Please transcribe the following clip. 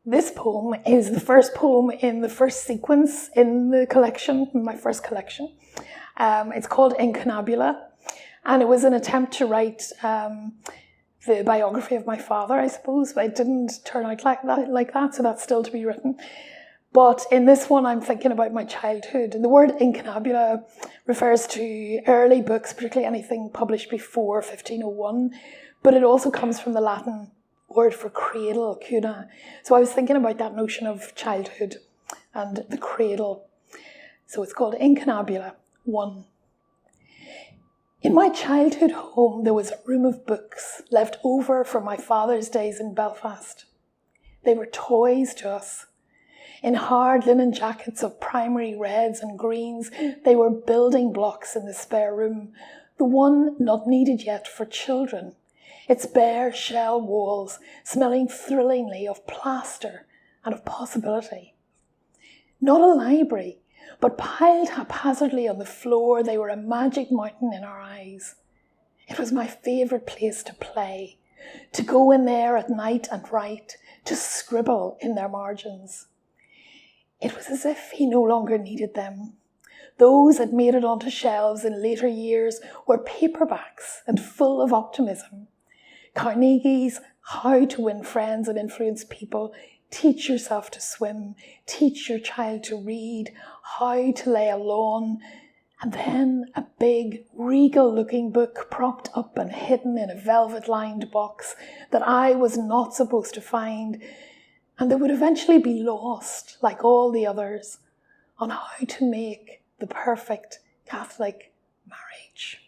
This poem is the first poem in the first sequence in the collection, in my first collection. It's called Incunabula, and it was an attempt to write the biography of my father, I suppose, but it didn't turn out like that, so that's still to be written. But in this one, I'm thinking about my childhood. And the word incunabula refers to early books, particularly anything published before 1501, but it also comes from the Latin word for cradle, cuna. So I was thinking about that notion of childhood and the cradle. So it's called Incunabula 1. In my childhood home, there was a room of books left over from my father's days in Belfast. They were toys to us. In hard linen jackets of primary reds and greens, they were building blocks in the spare room, the one not needed yet for children. Its bare shell walls smelling thrillingly of plaster and of possibility. Not a library, but piled haphazardly on the floor, they were a magic mountain in our eyes. It was my favourite place to play, to go in there at night and write, to scribble in their margins. It was as if he no longer needed them. Those that made it onto shelves in later years were paperbacks and full of optimism. Carnegie's How to Win Friends and Influence People, Teach Yourself to Swim, Teach Your Child to Read, How to Lay a Lawn, and then a big, regal-looking book propped up and hidden in a velvet-lined box that I was not supposed to find, and that would eventually be lost, like all the others, on how to make the perfect Catholic marriage.